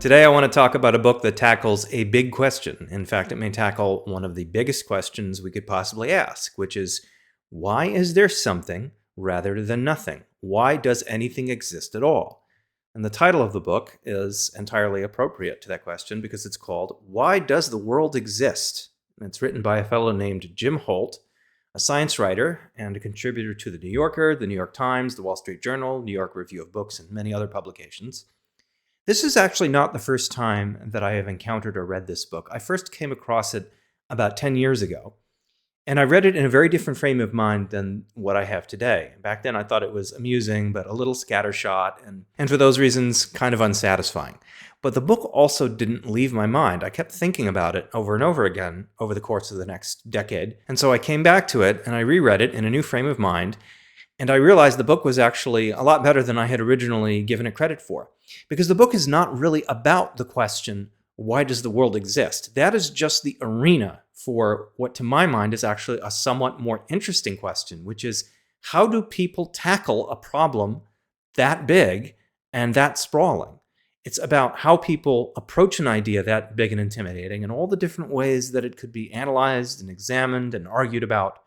Today I want to talk about a book that tackles a big question. In fact, it may tackle one of the biggest questions we could possibly ask, which is, why is there something rather than nothing? Why does anything exist at all? And the title of the book is entirely appropriate to that question because it's called, Why Does the World Exist? And it's written by a fellow named Jim Holt, a science writer and a contributor to The New Yorker, The New York Times, The Wall Street Journal, New York Review of Books, and many other publications. This is actually not the first time that I have encountered or read this book. I first came across it about 10 years ago, and I read it in a very different frame of mind than what I have today. Back then, I thought it was amusing, but a little scattershot, and for those reasons, kind of unsatisfying. But the book also didn't leave my mind. I kept thinking about it over and over again over the course of the next decade. And so I came back to it, and I reread it in a new frame of mind, and I realized the book was actually a lot better than I had originally given it credit for. Because the book is not really about the question, why does the world exist? That is just the arena for what to my mind is actually a somewhat more interesting question, which is, how do people tackle a problem that big and that sprawling? It's about how people approach an idea that big and intimidating and all the different ways that it could be analyzed and examined and argued about.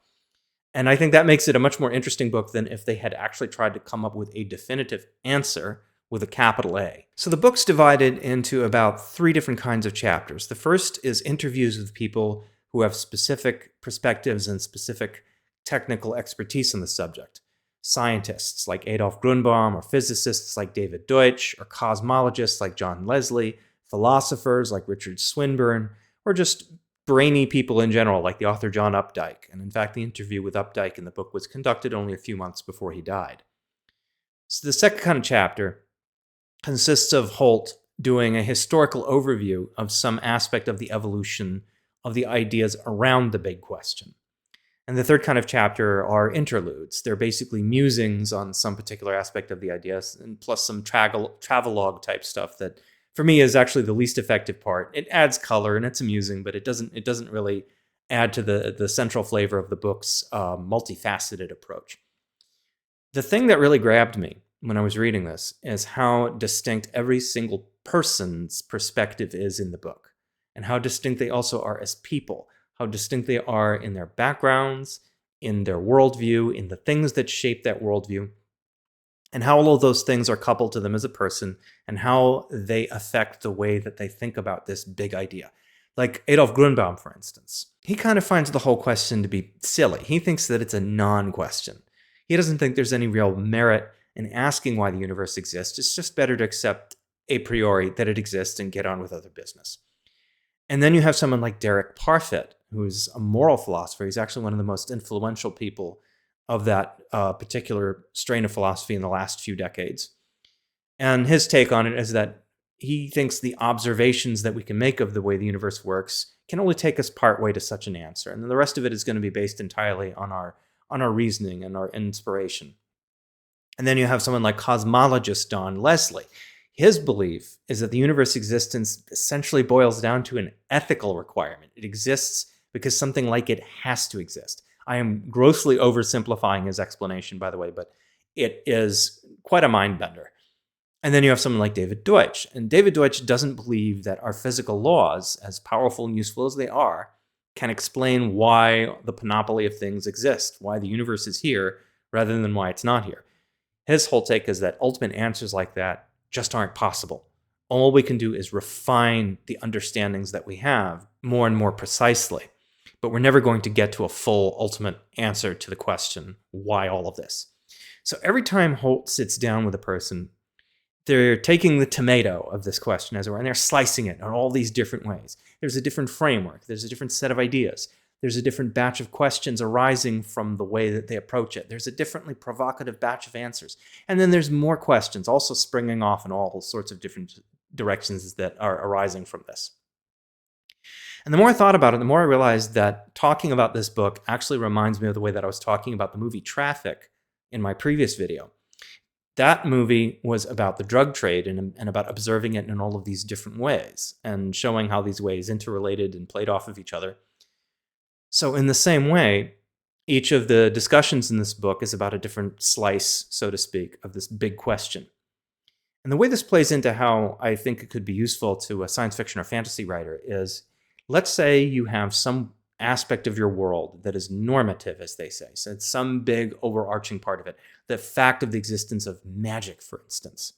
And I think that makes it a much more interesting book than if they had actually tried to come up with a definitive answer with a capital A. So the book's divided into about 3 different kinds of chapters. The first is interviews with people who have specific perspectives and specific technical expertise in the subject. Scientists like Adolf Grunbaum, or physicists like David Deutsch, or cosmologists like John Leslie, philosophers like Richard Swinburne, or just brainy people in general, like the author John Updike. And in fact, the interview with Updike in the book was conducted only a few months before he died. So the second kind of chapter consists of Holt doing a historical overview of some aspect of the evolution of the ideas around the big question. And the third kind of chapter are interludes. They're basically musings on some particular aspect of the ideas, and plus some travelogue type stuff that for me is actually the least effective part. It adds color and it's amusing, but it doesn't really add to the central flavor of the book's multifaceted approach. The thing that really grabbed me when I was reading this is how distinct every single person's perspective is in the book, and how distinct they also are as people, how distinct they are in their backgrounds, in their worldview, in the things that shape that worldview, and how all of those things are coupled to them as a person, and how they affect the way that they think about this big idea. Like Adolf Grunbaum, for instance. He kind of finds the whole question to be silly. He thinks that it's a non-question. He doesn't think there's any real merit in asking why the universe exists. It's just better to accept a priori that it exists and get on with other business. And then you have someone like Derek Parfit, who's a moral philosopher. He's actually one of the most influential people of that particular strain of philosophy in the last few decades. And his take on it is that he thinks the observations that we can make of the way the universe works can only take us part way to such an answer. And then the rest of it is going to be based entirely on our reasoning and our inspiration. And then you have someone like cosmologist Don Leslie. His belief is that the universe existence essentially boils down to an ethical requirement. It exists because something like it has to exist. I am grossly oversimplifying his explanation, by the way, but it is quite a mind bender. And then you have someone like David Deutsch. And David Deutsch doesn't believe that our physical laws, as powerful and useful as they are, can explain why the panoply of things exist, why the universe is here, rather than why it's not here. His whole take is that ultimate answers like that just aren't possible. All we can do is refine the understandings that we have more and more precisely. But we're never going to get to a full ultimate answer to the question, why all of this? So every time Holt sits down with a person, they're taking the tomato of this question, as it were, and they're slicing it in all these different ways. There's a different framework. There's a different set of ideas. There's a different batch of questions arising from the way that they approach it. There's a differently provocative batch of answers. And then there's more questions also springing off in all sorts of different directions that are arising from this. And the more I thought about it, the more I realized that talking about this book actually reminds me of the way that I was talking about the movie Traffic in my previous video. That movie was about the drug trade and about observing it in all of these different ways and showing how these ways interrelated and played off of each other. So in the same way, each of the discussions in this book is about a different slice, so to speak, of this big question. And the way this plays into how I think it could be useful to a science fiction or fantasy writer is, let's say you have some aspect of your world that is normative, as they say. So it's some big overarching part of it, the fact of the existence of magic, for instance.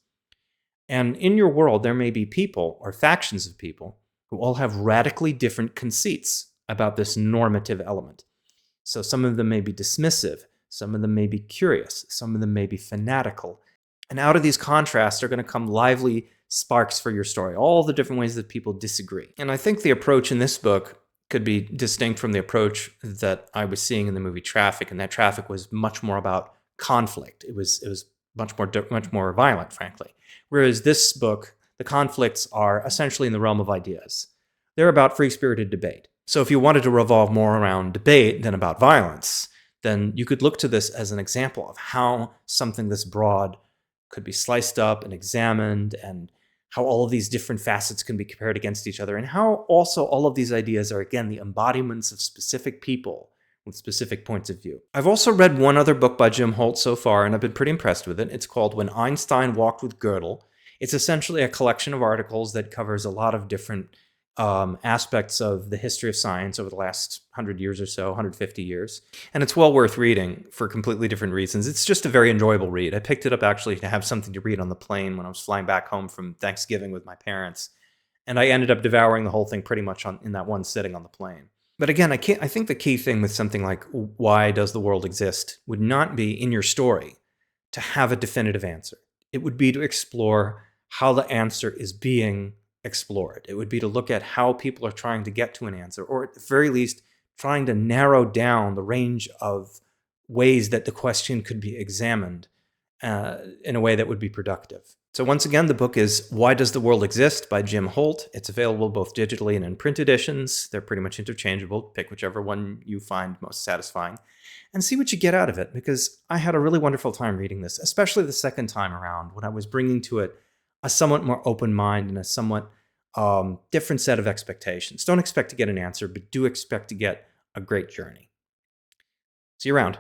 And in your world, there may be people or factions of people who all have radically different conceits about this normative element. So some of them may be dismissive, some of them may be curious, some of them may be fanatical. And out of these contrasts are going to come lively sparks for your story, all the different ways that people disagree. And I think the approach in this book could be distinct from the approach that I was seeing in the movie Traffic, and that Traffic was much more about conflict. It was much more violent, frankly. Whereas this book, the conflicts are essentially in the realm of ideas. They're about free-spirited debate. So if you wanted to revolve more around debate than about violence, then you could look to this as an example of how something this broad could be sliced up and examined, and how all of these different facets can be compared against each other, and how also all of these ideas are, again, the embodiments of specific people with specific points of view. I've also read one other book by Jim Holt so far, and I've been pretty impressed with it. It's called When Einstein Walked with Gödel. It's essentially a collection of articles that covers a lot of different aspects of the history of science over the last 100 years or so, 150 years. And it's well worth reading for completely different reasons. It's just a very enjoyable read. I picked it up actually to have something to read on the plane when I was flying back home from Thanksgiving with my parents. And I ended up devouring the whole thing pretty much in that one sitting on the plane. But again, I think the key thing with something like why does the world exist would not be in your story to have a definitive answer. It would be to explore how the answer is being explored. It would be to look at how people are trying to get to an answer, or at the very least, trying to narrow down the range of ways that the question could be examined in a way that would be productive. So once again, the book is Why Does the World Exist by Jim Holt. It's available both digitally and in print editions. They're pretty much interchangeable. Pick whichever one you find most satisfying and see what you get out of it, because I had a really wonderful time reading this, especially the second time around when I was bringing to it a somewhat more open mind and a somewhat different set of expectations. Don't expect to get an answer, but do expect to get a great journey. See you around.